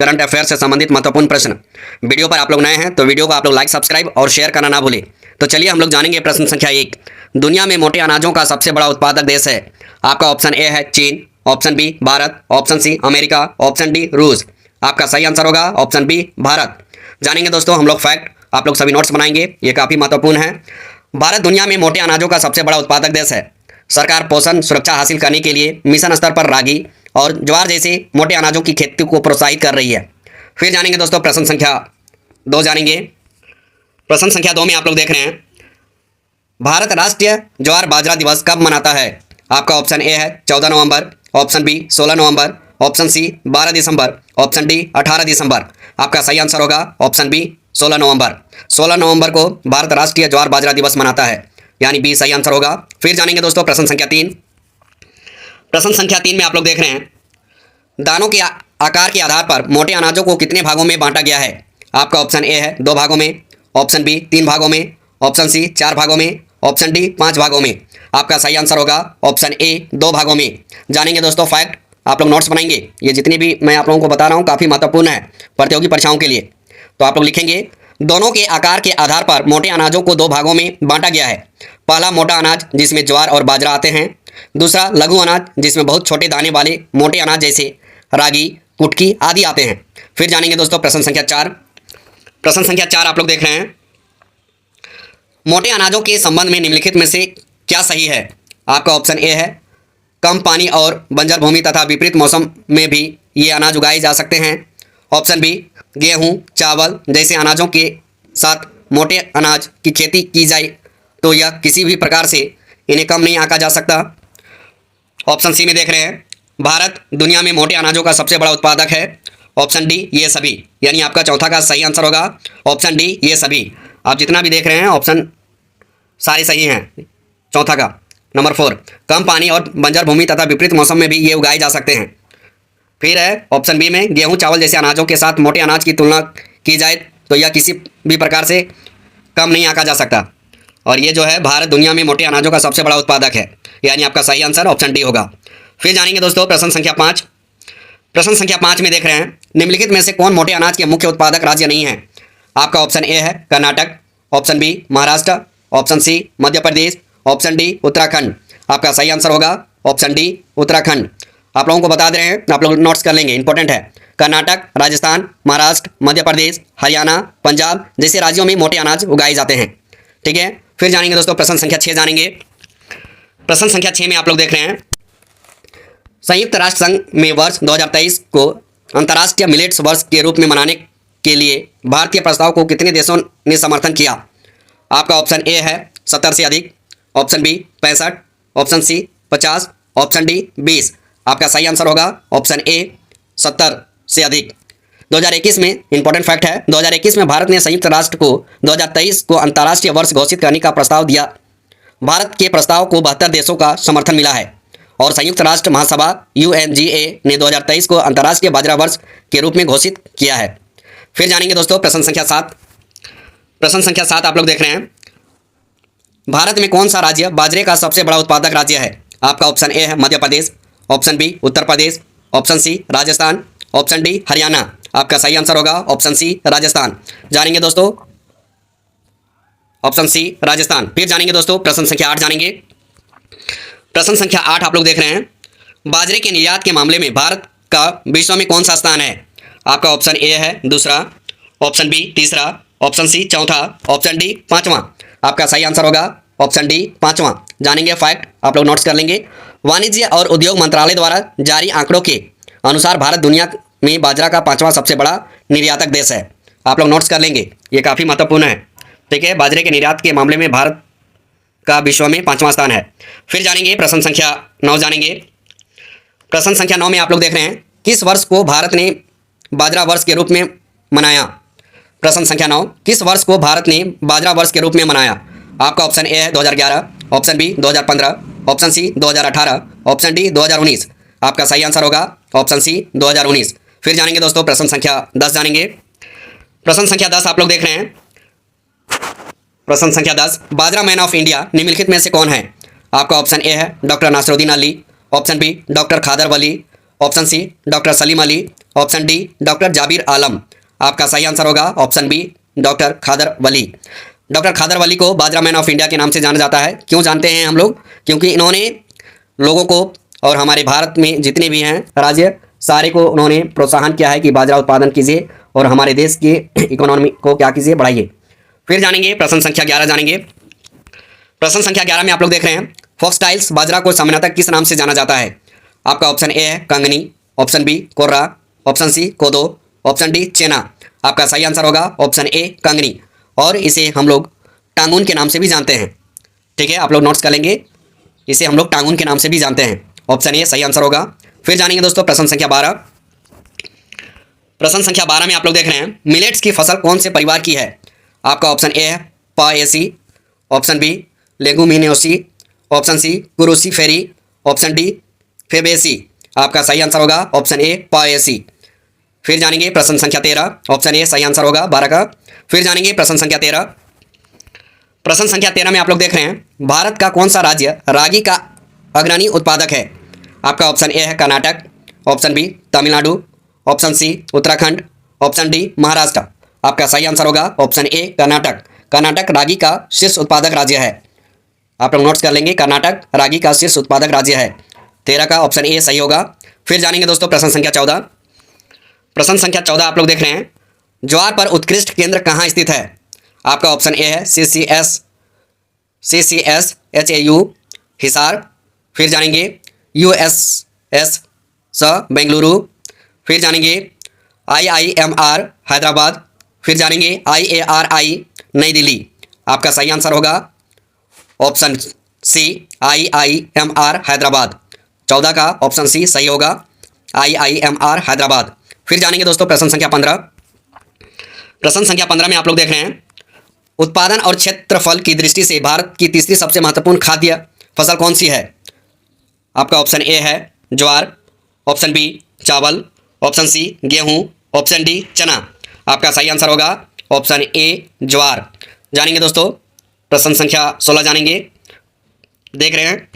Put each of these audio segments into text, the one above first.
Current affair से संबंधित महत्वपूर्ण प्रश्न। वीडियो पर आप लोग नए हैं तो वीडियो को आप लोग लाइक सब्सक्राइब और शेयर करना ना भूलें। तो चलिए हम लोग जानेंगे प्रश्न संख्या 1। दुनिया में मोटे अनाजों का सबसे बड़ा उत्पादक देश है। आपका ऑप्शन ए है चीन, option B Bharat, option C America, option D रूस। आपका सही आंसर होगा ऑप्शन बी भारत। जानेंगे दोस्तों हम लोग फैक्ट, आप लोग सभी नोट्स बनाएंगे, ये काफ़ी महत्वपूर्ण है। भारत दुनिया में मोटे अनाजों का सबसे बड़ा उत्पादक देश है। सरकार पोषण सुरक्षा हासिल करने के लिए मिशन स्तर पर रागी और ज्वार जैसे मोटे अनाजों की खेती को प्रोत्साहित कर रही है। फिर जानेंगे दोस्तों प्रश्न संख्या 2 जानेंगे। प्रश्न संख्या 2 में आप लोग देख रहे हैं, भारत राष्ट्रीय ज्वार बाजरा दिवस कब मनाता है। आपका ऑप्शन ए है 14 नवंबर, ऑप्शन बी 16 नवंबर, ऑप्शन सी 12 दिसंबर, ऑप्शन डी 18 दिसंबर। आपका सही आंसर होगा ऑप्शन बी 16 नवंबर। 16 नवंबर को भारत राष्ट्रीय ज्वार बाजरा दिवस मनाता है, यानी बी सही आंसर होगा। फिर जानेंगे दोस्तों प्रश्न संख्या 3। प्रश्न संख्या 3 में आप लोग देख रहे हैं, दानों के आकार के आधार पर मोटे अनाजों को कितने भागों में बांटा गया है। आपका ऑप्शन ए है 2 भागों में, ऑप्शन बी 3 भागों में, ऑप्शन सी 4 भागों में, ऑप्शन डी 5 भागों में। आपका सही आंसर होगा ऑप्शन ए 2 भागों में। जानेंगे दोस्तों फैक्ट, आप लोग नोट्स बनाएंगे, ये जितनी भी मैं आप लोगों को बता रहा हूँ काफ़ी महत्वपूर्ण है प्रतियोगी परीक्षाओं के लिए। तो आप लोग लिखेंगे, दोनों के आकार के आधार पर मोटे अनाजों को 2 भागों में बांटा गया है। पहला मोटा अनाज जिसमें ज्वार और बाजरा आते हैं, दूसरा लघु अनाज जिसमें बहुत छोटे दाने वाले मोटे अनाज जैसे रागी कुटकी आदि आते हैं। फिर जानेंगे दोस्तों प्रश्न संख्या 4। प्रश्न संख्या 4 आप लोग देख रहे हैं, मोटे अनाजों के संबंध में निम्नलिखित में से क्या सही है। आपका ऑप्शन ए है कम पानी और बंजर भूमि तथा विपरीत मौसम में भी ये अनाज उगाए जा सकते हैं। ऑप्शन बी गेहूं चावल जैसे अनाजों के साथ मोटे अनाज की खेती की जाए तो यह किसी भी प्रकार से इन्हें कम नहीं आंका जा सकता। ऑप्शन सी में देख रहे हैं, भारत दुनिया में मोटे अनाजों का सबसे बड़ा उत्पादक है। ऑप्शन डी ये सभी, यानी आपका चौथा का सही आंसर होगा ऑप्शन डी ये सभी। आप जितना भी देख रहे हैं ऑप्शन सारे सही हैं। चौथा का नंबर 4, कम पानी और बंजर भूमि तथा विपरीत मौसम में भी ये उगाए जा सकते हैं। फिर है ऑप्शन बी में गेहूं चावल जैसे अनाजों के साथ मोटे अनाज की तुलना की जाए तो यह किसी भी प्रकार से कम नहीं आंका जा सकता। और ये जो है भारत दुनिया में मोटे अनाजों का सबसे बड़ा उत्पादक है, यानी आपका सही आंसर ऑप्शन डी होगा। फिर जानेंगे दोस्तों प्रश्न संख्या 5। प्रश्न संख्या 5 में देख रहे हैं, निम्नलिखित में से कौन मोटे अनाज के मुख्य उत्पादक राज्य नहीं है। आपका ऑप्शन ए है Karnataka, option B Maharashtra, option C Madhya Pradesh, option D Uttarakhand. आपका सही आंसर होगा ऑप्शन डी उत्तराखंड। आप लोगों को बता दे रहे हैं, आप लोग नोट्स कर लेंगे, इंपॉर्टेंट है। कर्नाटक, राजस्थान, महाराष्ट्र, मध्य प्रदेश, हरियाणा, पंजाब जैसे राज्यों में मोटे अनाज उगाए जाते हैं। ठीक है। फिर जानेंगे दोस्तों प्रश्न संख्या 6 जानेंगे। प्रश्न संख्या 6 में आप लोग देख रहे हैं, संयुक्त राष्ट्र संघ में वर्ष 2023 को अंतर्राष्ट्रीय मिलेट्स वर्ष के रूप में मनाने के लिए भारतीय प्रस्ताव को कितने देशों ने समर्थन किया। आपका ऑप्शन ए है 70 से अधिक, option B 65, option C 50, option D 20। आपका सही आंसर होगा ऑप्शन ए 70 से अधिक। 2021 में इंपॉर्टेंट फैक्ट है, 2021 में भारत ने संयुक्त राष्ट्र को 2023 को अंतर्राष्ट्रीय वर्ष घोषित करने का प्रस्ताव दिया। भारत के प्रस्ताव को 72 देशों का समर्थन मिला है और संयुक्त राष्ट्र महासभा UNGA ने 2023 को अंतर्राष्ट्रीय बाजरा वर्ष के रूप में घोषित किया है। फिर जानेंगे दोस्तों प्रश्न संख्या 7। प्रश्न संख्या 7 आप लोग देख रहे हैं, भारत में कौन सा राज्य बाजरे का सबसे बड़ा उत्पादक राज्य है। आपका ऑप्शन ए है Madhya Pradesh, option B Uttar Pradesh, option C Rajasthan, option D Haryana. आपका सही आंसर होगा ऑप्शन सी राजस्थान। जानेंगे दोस्तों ऑप्शन सी राजस्थान। फिर जानेंगे दोस्तों प्रश्न संख्या 8 जानेंगे। प्रश्न संख्या 8 आप लोग देख रहे हैं, बाजरे के निर्यात के मामले में भारत का विश्व में कौन सा स्थान है। आपका ऑप्शन ए है दूसरा, ऑप्शन बी तीसरा, ऑप्शन सी चौथा, ऑप्शन डी 5वां। आपका सही आंसर होगा ऑप्शन डी 5वां। जानेंगे फैक्ट, आप लोग नोट्स कर लेंगे। वाणिज्य और उद्योग मंत्रालय द्वारा जारी आंकड़ों के अनुसार भारत दुनिया में बाजरा का 5वां सबसे बड़ा निर्यातक देश है। आप लोग नोट्स कर लेंगे, ये काफ़ी महत्वपूर्ण है। ठीक है, बाजरे के निर्यात के मामले में भारत का विश्व में 5वां स्थान है। फिर जानेंगे प्रश्न संख्या 9 जानेंगे। प्रश्न संख्या 9 में आप लोग देख रहे हैं, किस वर्ष को भारत ने बाजरा वर्ष के रूप में मनाया। प्रश्न संख्या 9, किस वर्ष को भारत ने बाजरा वर्ष के रूप में मनाया। आपका ऑप्शन ए है 2011, option B 2015, option C 2018, option D 2019। आपका सही आंसर होगा ऑप्शन सी 2019। फिर जानेंगे दोस्तों प्रश्न संख्या 10 जानेंगे। प्रश्न संख्या 10 आप लोग देख रहे हैं, प्रश्न संख्या 10, बाजरा मैन ऑफ इंडिया निम्नलिखित में से कौन है। आपका ऑप्शन ए है doctor Nasruddin Ali, option B doctor Khadar Vali, option C doctor Salim Ali, option D doctor Jabir Alam. आपका सही आंसर होगा option B doctor Khadar Vali. Doctor Khadar Vali को बाजरा मैन ऑफ इंडिया के नाम से जाना जाता है। क्यों जानते हैं हम लोग? क्योंकि इन्होंने लोगों को और हमारे भारत में जितने भी हैं राज्य सारे को उन्होंने प्रोत्साहन किया है कि बाजरा उत्पादन कीजिए और हमारे देश की इकोनॉमी को क्या कीजिए, बढ़ाइए। फिर जानेंगे प्रश्न संख्या 11 जानेंगे। प्रश्न संख्या 11 में आप लोग देख रहे हैं फॉक्सटाइल्स बाजरा को सामान्यतः किस नाम से जाना जाता है? आपका ऑप्शन ए है कंगनी, ऑप्शन बी कोर्रा, ऑप्शन सी कोदो, ऑप्शन डी चेना। आपका सही आंसर होगा ऑप्शन ए कंगनी, और इसे हम लोग टांगुन के नाम से भी जानते हैं। ठीक है, आप लोग नोट्स कर लेंगे, इसे हम लोग टांगुन के नाम से भी जानते हैं। ऑप्शन ए सही आंसर होगा। फिर जानेंगे दोस्तों प्रश्न संख्या 12। प्रश्न संख्या 12 में आप लोग देख रहे हैं मिलेट्स की फसल कौन से परिवार की है? आपका ऑप्शन ए है Poaceae, option B Leguminosae, option C Cruciferae, option D Fabaceae. आपका सही आंसर होगा ऑप्शन ए पाएसी। फिर जानेंगे प्रश्न संख्या 13, ऑप्शन ए सही आंसर होगा 12 का। फिर जानेंगे प्रश्न संख्या 13। प्रश्न संख्या 13 में आप लोग देख रहे हैं भारत का कौन सा राज्य रागी का अग्रणी उत्पादक है? आपका ऑप्शन ए है Karnataka, option B Tamil Nadu, option C Uttarakhand, option D Maharashtra. आपका सही आंसर होगा ऑप्शन ए कर्नाटक। कर्नाटक रागी का शीर्ष उत्पादक राज्य है। आप लोग नोट्स कर लेंगे, कर्नाटक रागी का शीर्ष उत्पादक राज्य है। 13 का ऑप्शन ए सही होगा। फिर जानेंगे दोस्तों प्रश्न संख्या 14। प्रश्न संख्या 14 आप लोग देख रहे हैं ज्वार पर उत्कृष्ट केंद्र कहाँ स्थित है? आपका ऑप्शन ए है CCS HAU हिसार। फिर जानेंगे USS बेंगलुरु। फिर जानेंगे IIMR हैदराबाद। फिर जानेंगे IARI नई दिल्ली। आपका सही आंसर होगा ऑप्शन सी IIMR हैदराबाद। 14 का ऑप्शन सी सही होगा IIMR हैदराबाद। फिर जानेंगे दोस्तों प्रश्न संख्या 15। प्रश्न संख्या 15 में आप लोग देख रहे हैं उत्पादन और क्षेत्रफल की दृष्टि से भारत की तीसरी सबसे महत्वपूर्ण खाद्य फसल कौन सी है? आपका ऑप्शन ए है ज्वार, ऑप्शन बी चावल, ऑप्शन सी गेहूं, ऑप्शन डी चना। आपका सही आंसर होगा ऑप्शन ए ज्वार। जानेंगे दोस्तों प्रश्न संख्या 16 जानेंगे, देख रहे हैं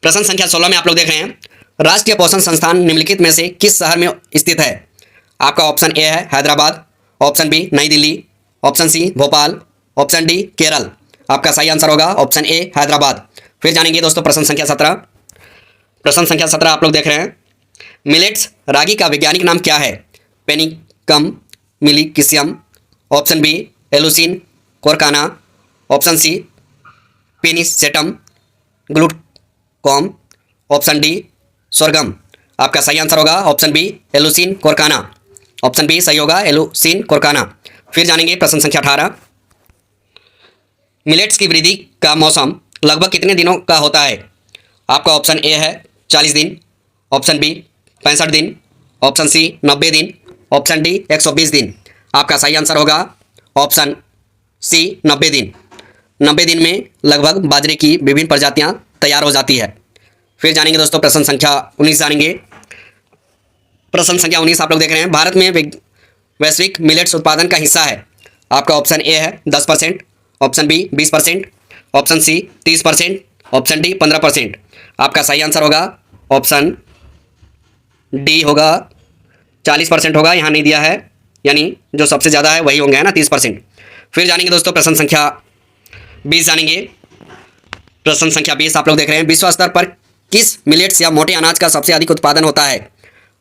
प्रश्न संख्या 16 में आप लोग देख रहे हैं राष्ट्रीय पोषण संस्थान निम्नलिखित में से किस शहर में स्थित है? आपका ऑप्शन ए है Hyderabad, option B New Delhi, option C Bhopal, option D Kerala. आपका सही आंसर होगा ऑप्शन ए हैदराबाद। फिर जानेंगे दोस्तों प्रश्न संख्या 17। प्रश्न संख्या 17 आप लोग देख रहे हैं मिलेट्स रागी का वैज्ञानिक नाम क्या है? Panicum miliaceum, option B Eleusine coracana, option C Pennisetum glaucum, option D sorghum. आपका सही आंसर होगा option B Eleusine coracana. Option B सही होगा एलुसिन कोरकाना। फिर जानेंगे प्रश्न संख्या 18। मिलेट्स की वृद्धि का मौसम लगभग कितने दिनों का होता है? आपका ऑप्शन ए है 40 दिन, ऑप्शन बी 65 दिन, ऑप्शन सी 90 दिन, ऑप्शन डी 120 दिन। आपका सही आंसर होगा ऑप्शन सी 90 दिन। 90 दिन में लगभग बाजरे की विभिन्न प्रजातियां तैयार हो जाती है। फिर जानेंगे दोस्तों प्रश्न संख्या 19 जानेंगे। प्रश्न संख्या 19 आप लोग देख रहे हैं भारत में वैश्विक मिलेट्स उत्पादन का हिस्सा है। आपका ऑप्शन ए है 10%, option B 20%, option C 30%, option D 15%। आपका सही आंसर होगा ऑप्शन डी होगा 40% होगा, यहाँ नहीं दिया है, यानी जो सबसे ज़्यादा है वही होंगे, है ना 30%। फिर जानेंगे दोस्तों प्रश्न संख्या 20 जानेंगे। प्रश्न संख्या 20 आप लोग देख रहे हैं विश्व स्तर पर किस मिलेट्स या मोटे अनाज का सबसे अधिक उत्पादन होता है?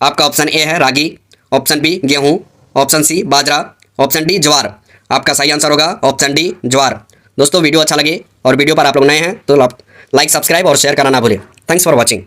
आपका ऑप्शन ए है रागी, ऑप्शन बी गेहूं, ऑप्शन सी बाजरा, ऑप्शन डी ज्वार। आपका सही आंसर होगा ऑप्शन डी ज्वार। दोस्तों वीडियो अच्छा लगे और वीडियो पर आप लोग नए हैं तो लाइक सब्सक्राइब और शेयर करना ना भूलें। Thanks for watching.